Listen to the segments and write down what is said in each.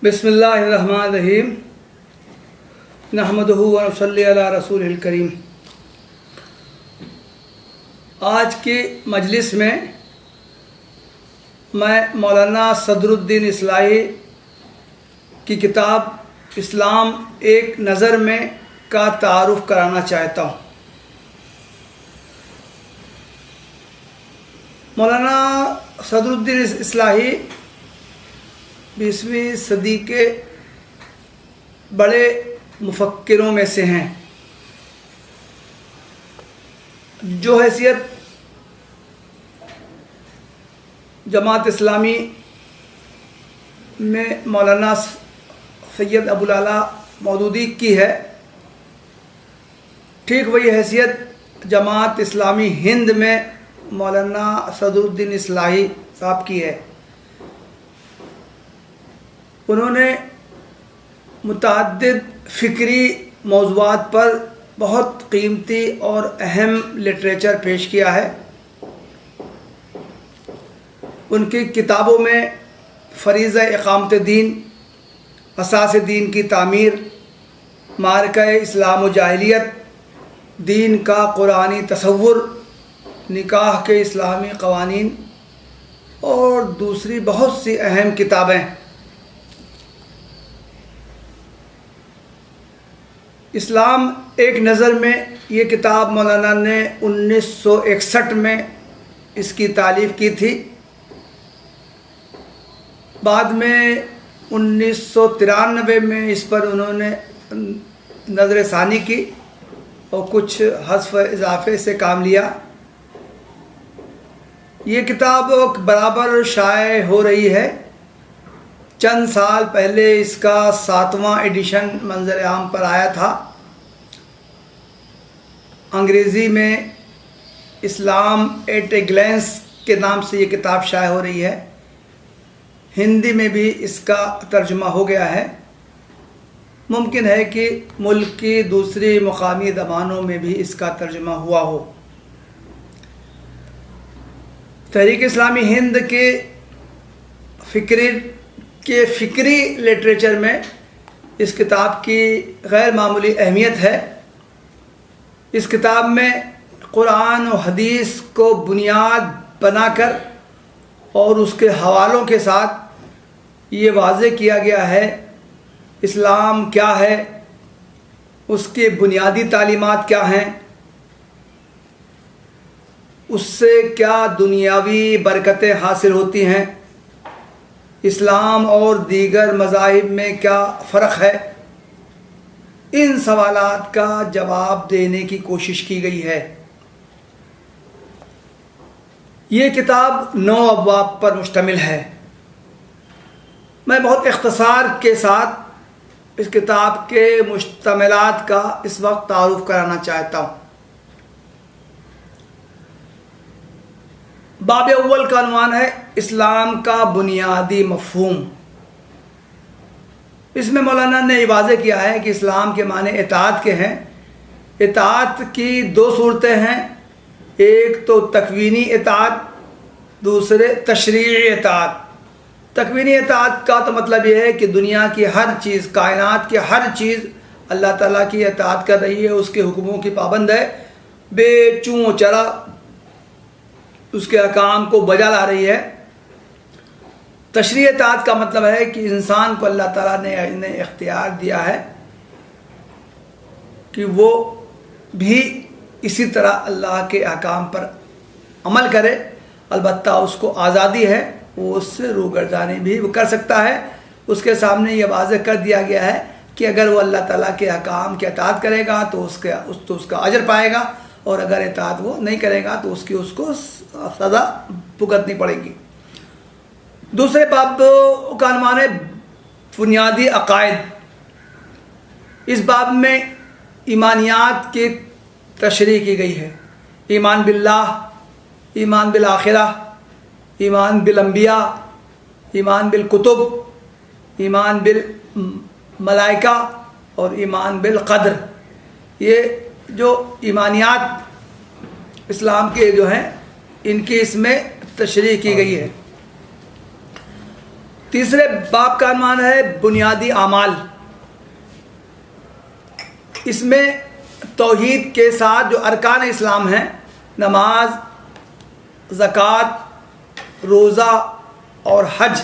بسم اللہ الرحمن الرحیم نحمدہ و نصلی علی رسولہ الکریم۔ آج کی مجلس میں میں مولانا صدر الدین اصلاحی کی کتاب اسلام ایک نظر میں کا تعارف کرانا چاہتا ہوں۔ مولانا صدر الدین اصلاحی 20ویں صدی کے بڑے مفکروں میں سے ہیں، جو حیثیت جماعت اسلامی میں مولانا سید ابوالعلا مودودی کی ہے، ٹھیک وہی حیثیت جماعت اسلامی ہند میں مولانا صدر الدین اصلاحی صاحب کی ہے۔ انہوں نے متعدد فکری موضوعات پر بہت قیمتی اور اہم لٹریچر پیش کیا ہے۔ ان کی کتابوں میں فریضہ اقامت دین، اساس دین کی تعمیر، معرکہ اسلام و جاہلیت، دین کا قرآنی تصور، نکاح کے اسلامی قوانین اور دوسری بہت سی اہم کتابیں۔ اسلام ایک نظر میں یہ کتاب مولانا نے 1961 میں اس کی تالیف کی تھی۔ بعد میں 1993 میں اس پر انہوں نے نظر ثانی کی اور کچھ حذف و اضافے سے کام لیا۔ یہ کتاب برابر شائع ہو رہی ہے۔ چند سال پہلے اس کا 7واں ایڈیشن منظر عام پر آیا تھا۔ انگریزی میں اسلام ایٹ اے گلینس کے نام سے یہ کتاب شائع ہو رہی ہے۔ ہندی میں بھی اس کا ترجمہ ہو گیا ہے۔ ممکن ہے کہ ملک کی دوسری مقامی زبانوں میں بھی اس کا ترجمہ ہوا ہو۔ تحریک اسلامی ہند کے فکری لٹریچر میں اس کتاب کی غیر معمولی اہمیت ہے۔ اس کتاب میں قرآن و حدیث کو بنیاد بنا کر اور اس کے حوالوں کے ساتھ یہ واضح کیا گیا ہے اسلام کیا ہے، اس کے بنیادی تعلیمات کیا ہیں، اس سے کیا دنیاوی برکتیں حاصل ہوتی ہیں، اسلام اور دیگر مذاہب میں کیا فرق ہے۔ ان سوالات کا جواب دینے کی کوشش کی گئی ہے۔ یہ کتاب 9 ابواب پر مشتمل ہے۔ میں بہت اختصار کے ساتھ اس کتاب کے مشتملات کا اس وقت تعارف کرانا چاہتا ہوں۔ باب اول کا عنوان ہے اسلام کا بنیادی مفہوم۔ اس میں مولانا نے یہ واضح کیا ہے کہ اسلام کے معنی اطاعت کے ہیں۔ اطاعت کی 2 صورتیں ہیں، ایک تو تکوینی اطاعت، دوسرے تشریعی اطاعت۔ تکوینی اطاعت کا تو مطلب یہ ہے کہ دنیا کی ہر چیز، کائنات کی ہر چیز اللہ تعالیٰ کی اطاعت کر رہی ہے، اس کے حکموں کی پابند ہے، بے چوں چرا اس کے احکام کو بجا لا رہی ہے۔ تشریعی اطاعت کا مطلب ہے کہ انسان کو اللہ تعالیٰ نے انہیں اختیار دیا ہے کہ وہ بھی اسی طرح اللہ کے احکام پر عمل کرے، البتہ اس کو آزادی ہے، وہ اس سے روگردانی بھی وہ کر سکتا ہے۔ اس کے سامنے یہ واضح کر دیا گیا ہے کہ اگر وہ اللہ تعالیٰ کے احکام کی اطاعت کرے گا تو اس کا اجر پائے گا، اور اگر اطاعت وہ نہیں کرے گا تو اس کو سزا بھگتنی پڑے گی۔ دوسرے باب کا عنوان ہے بنیادی عقائد۔ اس باب میں ایمانیات کی تشریح کی گئی ہے۔ ایمان باللہ، ایمان بالآخرہ، ایمان بالانبیاء، ایمان بالکتب، ایمان بالملائکہ اور ایمان بالقدر۔ یہ جو ایمانیات اسلام کے جو ہیں ان کی اس میں تشریح کی گئی ہے۔ تیسرے باب کا عنوان ہے بنیادی اعمال۔ اس میں توحید کے ساتھ جو ارکان اسلام ہیں، نماز، زکوٰۃ، روزہ اور حج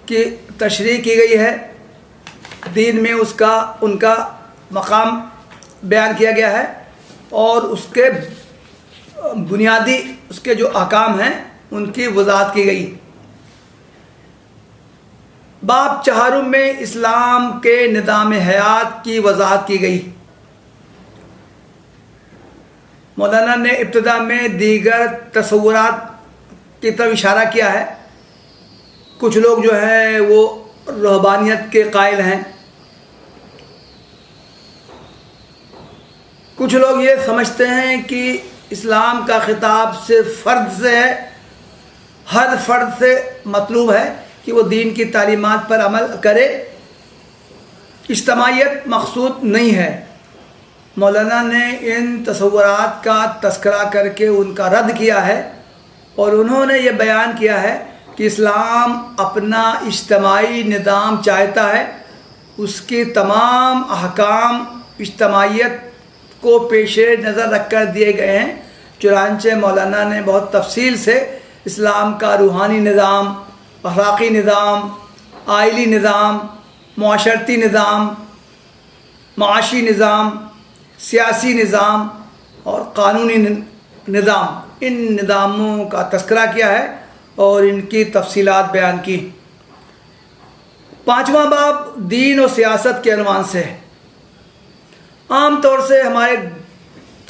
کی تشریح کی گئی ہے۔ دین میں ان کا مقام بیان کیا گیا ہے اور اس کے بنیادی اس کے جو احکام ہیں ان کی وضاحت کی گئی۔ باب چہارم میں اسلام کے نظام حیات کی وضاحت کی گئی۔ مولانا نے ابتدا میں دیگر تصورات کی طرف اشارہ کیا ہے۔ کچھ لوگ جو ہیں وہ رہبانیت کے قائل ہیں، کچھ لوگ یہ سمجھتے ہیں کہ اسلام کا خطاب صرف فرد سے ہے، ہر فرد سے مطلوب ہے کہ وہ دین کی تعلیمات پر عمل کرے، اجتماعیت مقصود نہیں ہے۔ مولانا نے ان تصورات کا تذکرہ کر کے ان کا رد کیا ہے اور انہوں نے یہ بیان کیا ہے کہ اسلام اپنا اجتماعی نظام چاہتا ہے، اس کی تمام احکام اجتماعیت کو پیش نظر رکھ کر دیے گئے ہیں۔ چنانچہ مولانا نے بہت تفصیل سے اسلام کا روحانی نظام، اخلاقی نظام، آئلی نظام، معاشرتی نظام، معاشی نظام، سیاسی نظام اور قانونی نظام، ان نظاموں کا تذکرہ کیا ہے اور ان کی تفصیلات بیان کی۔ پانچواں باب دین و سیاست کے عنوان سے ہے۔ عام طور سے ہمارے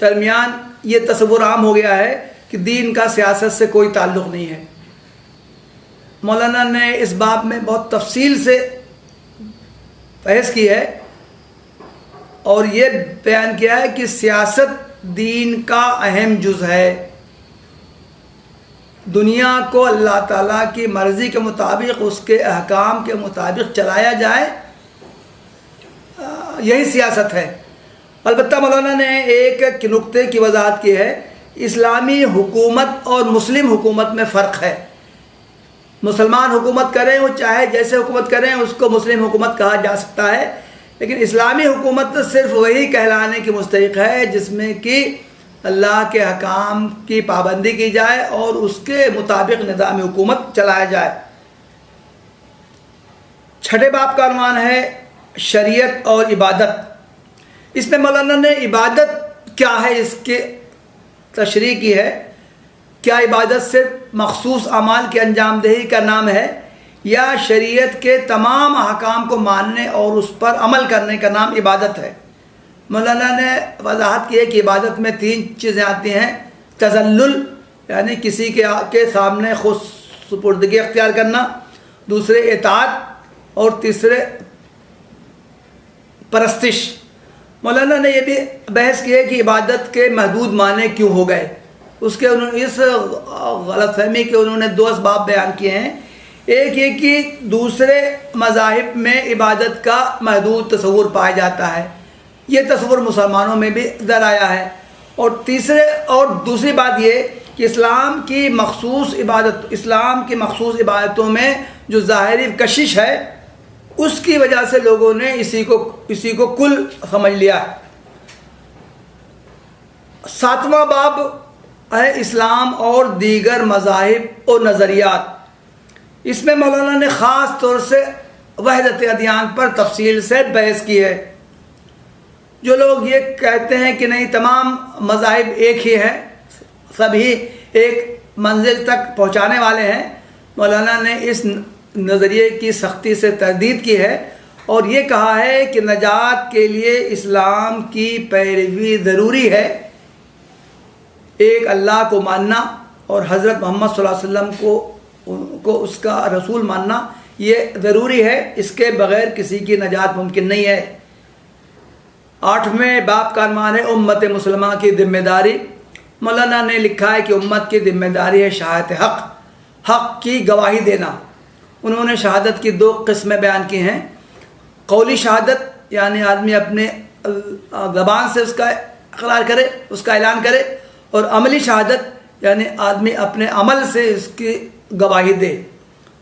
درمیان یہ تصور عام ہو گیا ہے کہ دین کا سیاست سے کوئی تعلق نہیں ہے۔ مولانا نے اس باب میں بہت تفصیل سے بحث کی ہے اور یہ بیان کیا ہے کہ سیاست دین کا اہم جز ہے۔ دنیا کو اللہ تعالیٰ کی مرضی کے مطابق، اس کے احکام کے مطابق چلایا جائے، یہی سیاست ہے۔ البتہ مولانا نے ایک نقطے کی وضاحت کی ہے، اسلامی حکومت اور مسلم حکومت میں فرق ہے۔ مسلمان حکومت کریں، وہ چاہے جیسے حکومت کریں اس کو مسلم حکومت کہا جا سکتا ہے، لیکن اسلامی حکومت صرف وہی کہلانے کی مستحق ہے جس میں کہ اللہ کے حکام کی پابندی کی جائے اور اس کے مطابق نظام حکومت چلایا جائے۔ چھٹے باب کا عنوان ہے شریعت اور عبادت۔ اس میں مولانا نے عبادت کیا ہے اس کی تشریح کی ہے۔ کیا عبادت صرف مخصوص اعمال کی انجام دہی کا نام ہے یا شریعت کے تمام احکام کو ماننے اور اس پر عمل کرنے کا نام عبادت ہے؟ مولانا نے وضاحت کی ہے کہ عبادت میں تین چیزیں آتی ہیں: تذلل یعنی کسی کے سامنے خود سپردگی اختیار کرنا، دوسرے اطاعت اور تیسرے پرستش۔ مولانا نے یہ بھی بحث کی ہے کہ عبادت کے محدود معنی کیوں ہو گئے۔ اس غلط فہمی کے انہوں نے دو اسباب بیان کیے ہیں۔ ایک یہ کہ دوسرے مذاہب میں عبادت کا محدود تصور پایا جاتا ہے، یہ تصور مسلمانوں میں بھی در آیا ہے، اور دوسری بات یہ کہ اسلام کی مخصوص عبادتوں میں جو ظاہری کشش ہے اس کی وجہ سے لوگوں نے اسی کو کل سمجھ لیا ہے۔ ساتواں باب ہے اسلام اور دیگر مذاہب اور نظریات۔ اس میں مولانا نے خاص طور سے وحدت ادیان پر تفصیل سے بحث کی ہے۔ جو لوگ یہ کہتے ہیں کہ نہیں تمام مذاہب ایک ہی ہیں، سبھی ایک منزل تک پہنچانے والے ہیں، مولانا نے اس نظریے کی سختی سے تردید کی ہے اور یہ کہا ہے کہ نجات کے لیے اسلام کی پیروی ضروری ہے۔ ایک اللہ کو ماننا اور حضرت محمد صلی اللہ علیہ وسلم کو اس کا رسول ماننا یہ ضروری ہے، اس کے بغیر کسی کی نجات ممکن نہیں ہے۔ 8ویں باب کا عنوان ہے امت مسلمہ کی ذمہ داری۔ مولانا نے لکھا ہے کہ امت کی ذمہ داری ہے شہادت حق کی گواہی دینا۔ انہوں نے شہادت کی 2 قسمیں بیان کی ہیں: قولی شہادت یعنی آدمی اپنے زبان سے اس کا اقرار کرے، اس کا اعلان کرے، اور عملی شہادت یعنی آدمی اپنے عمل سے اس کی گواہی دے۔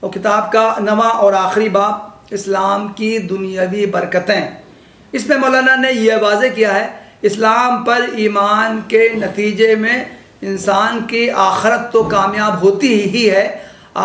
اور کتاب کا 9واں اور آخری باب اسلام کی دنیاوی برکتیں. اس میں مولانا نے یہ واضح کیا ہے اسلام پر ایمان کے نتیجے میں انسان کی آخرت تو کامیاب ہوتی ہی ہے،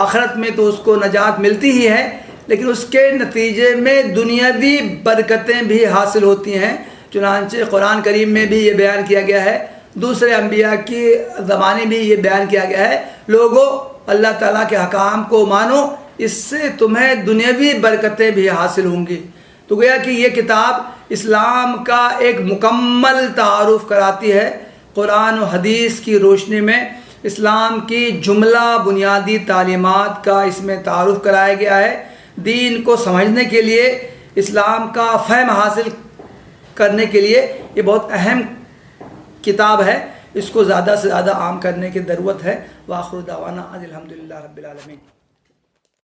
آخرت میں تو اس کو نجات ملتی ہی ہے، لیکن اس کے نتیجے میں دنیاوی برکتیں بھی حاصل ہوتی ہیں. چنانچہ قرآن کریم میں بھی یہ بیان کیا گیا ہے، دوسرے انبیاء کی زمانے بھی یہ بیان کیا گیا ہے، لوگوں اللہ تعالیٰ کے حکام کو مانو، اس سے تمہیں دنیاوی برکتیں بھی حاصل ہوں گی. تو گویا کہ یہ کتاب اسلام کا ایک مکمل تعارف کراتی ہے. قرآن و حدیث کی روشنی میں اسلام کی جملہ بنیادی تعلیمات کا اس میں تعارف کرایا گیا ہے. دین کو سمجھنے کے لیے، اسلام کا فہم حاصل کرنے کے لیے یہ بہت اہم کتاب ہے. اس کو زیادہ سے زیادہ عام کرنے کی ضرورت ہے. وآخر دعوانا الحمدللہ رب العالمین.